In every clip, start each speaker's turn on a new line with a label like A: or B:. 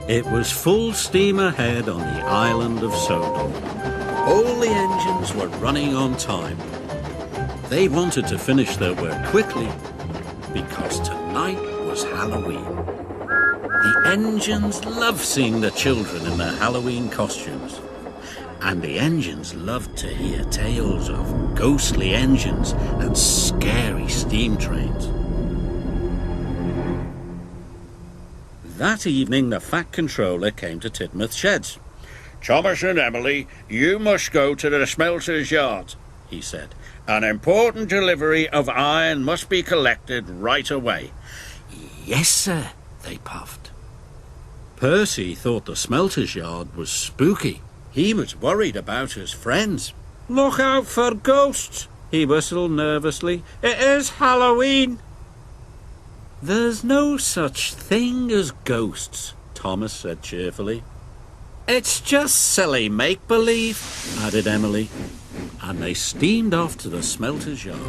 A: It was full steam ahead on the island of Sodor. All the engines were running on time. They wanted to finish their work quickly because tonight was Halloween. The engines loved seeing the children in their Halloween costumes. And the engines loved to hear tales of ghostly engines and scary steam trains. That evening, the Fat Controller came to Tidmouth Sheds.
B: "Thomas and Emily, you must go to the smelter's yard," he said. "An important delivery of iron must be collected right away."
A: "Yes, sir," they puffed. Percy thought the smelter's yard was spooky. He was worried about his friends.
C: "Look out for ghosts," he whistled nervously. "It is Halloween."
A: "There's no such thing as ghosts," Thomas said cheerfully. "It's just silly make-believe," added Emily, and they steamed off to the smelter's yard.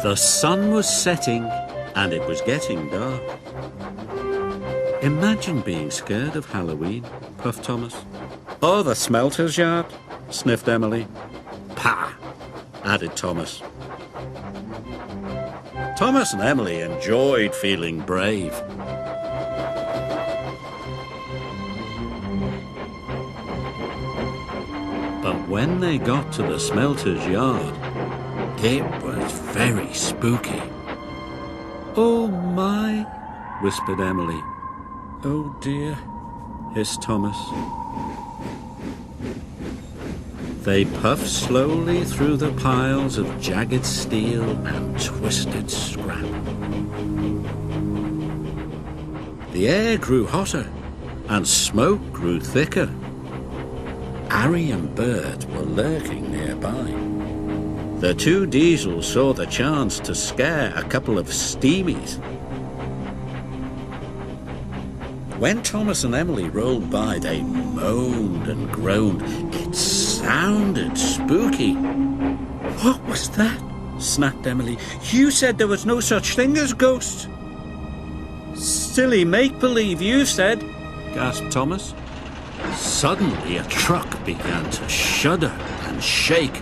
A: The sun was setting and it was getting dark. "Imagine being scared of Halloween," puffed Thomas.
C: "Oh, the smelter's yard," sniffed Emily.
A: "Pah," added Thomas. Thomas and Emily enjoyed feeling brave. But when they got to the smelter's yard, it was very spooky.
C: "Oh my,"
A: whispered Emily.
C: "Oh dear," hissed Thomas.
A: They puffed slowly through the piles of jagged steel and twisted scrap. The air grew hotter and smoke grew thicker. Harry and Bert were lurking nearby. The two Diesels saw the chance to scare a couple of steamies. When Thomas and Emily rolled by, they moaned and groaned. It sounded spooky.
C: "What was that?" snapped Emily. "You said there was no such thing as ghosts." "Silly make-believe, you said," gasped Thomas.
A: Suddenly a truck began to shudder and shake.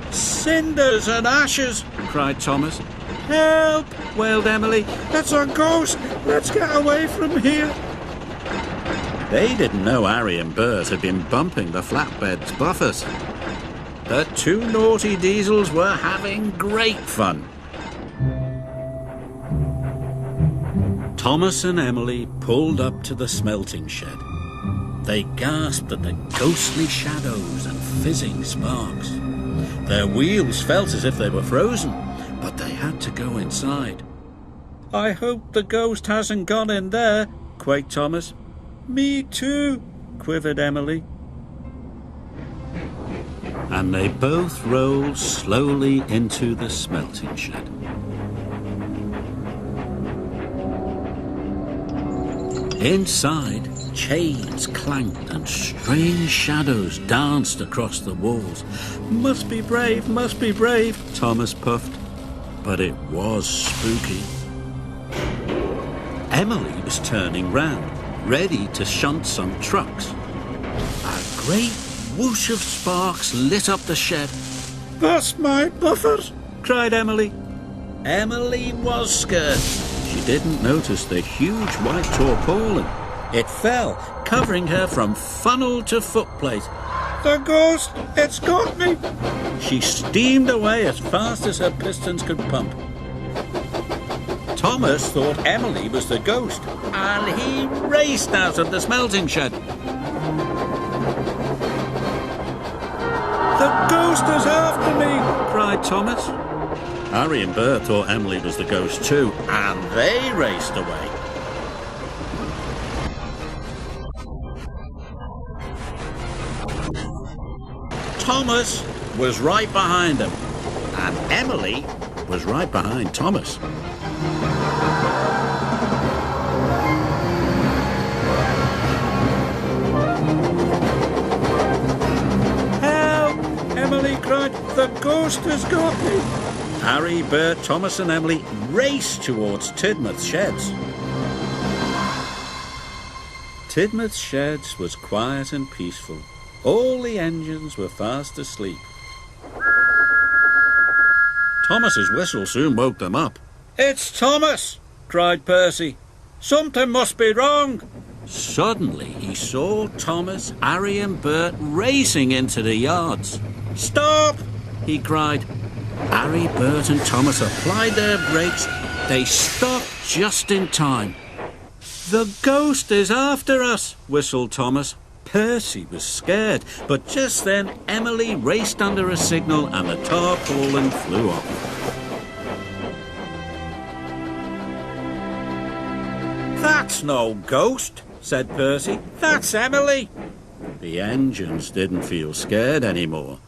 C: "Cinders and ashes!" cried Thomas. "Help!" wailed Emily. "It's a ghost! Let's get away from here!"
A: They didn't know Harry and Bert had been bumping the flatbed's buffers. The two naughty Diesels were having great fun. Thomas and Emily pulled up to the smelting shed. They gasped at the ghostly shadows and fizzing sparks. Their wheels felt as if they were frozen, but they had to go inside.
C: "I hope the ghost hasn't gone in there," quaked Thomas. "Me too," quivered Emily.
A: And they both rolled slowly into the smelting shed. Inside, chains clanked and strange shadows danced across the walls.
C: Must be brave, Thomas puffed.
A: But it was spooky. Emily was turning round, ready to shunt some trucks. A great whoosh of sparks lit up the shed.
C: "That's my buffer!" cried Emily.
A: Emily was scared. She didn't notice the huge white tarpaulin. It fell, covering her from funnel to footplate.
C: "The ghost! It's got me!"
A: She steamed away as fast as her pistons could pump. Thomas thought Emily was the ghost, and he raced out of the smelting shed.
C: "The ghost is after me!" cried Thomas.
A: Harry and Bert thought Emily was the ghost too, and they raced away. Thomas was right behind them, and Emily was right behind Thomas.
C: "Help!" Emily cried. "The ghost has got me!"
A: Harry, Bert, Thomas and Emily raced towards Tidmouth's sheds. Tidmouth's sheds was quiet and peaceful. All the engines were fast asleep. Thomas's whistle soon woke them up.
C: "It's Thomas!" cried Percy. "Something must be wrong."
A: Suddenly he saw Thomas, Harry and Bert racing into the yards.
C: "Stop!"
A: he cried. Harry, Bert and Thomas applied their brakes. They stopped just in time.
C: "The ghost is after us,"
A: whistled Thomas. Percy was scared, but just then Emily raced under a signal and the tarpaulin flew off.
C: "That's no ghost," said Percy. "That's Emily."
A: The engines didn't feel scared anymore,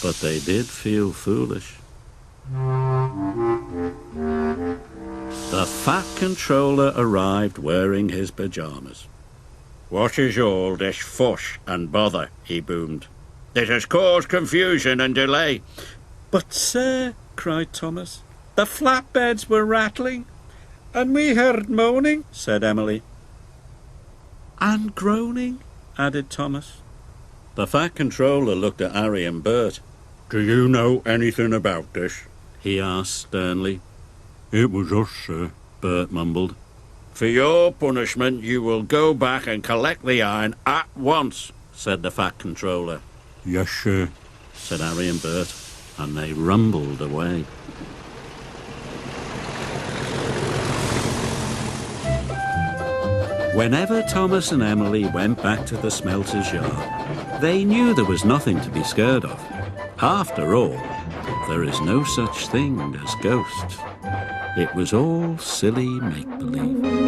A: but they did feel foolish. The Fat Controller arrived wearing his pyjamas.
B: What is all this fuss and bother? He boomed. It has caused confusion and delay.
C: "But, sir," cried Thomas, "the flatbeds were rattling, and we heard moaning," said Emily. "And groaning," added Thomas.
A: The Fat Controller looked at Harry and Bert.
B: Do you know anything about this?
A: He asked sternly.
B: It was us, sir,
A: Bert mumbled.
B: For your punishment, you will go back and collect the iron at once,
A: said the Fat Controller.
B: Yes, sir,
A: said Harry and Bert, and they rumbled away. Whenever Thomas and Emily went back to the smelter's yard, they knew there was nothing to be scared of. After all, there is no such thing as ghosts. It was all silly make-believe.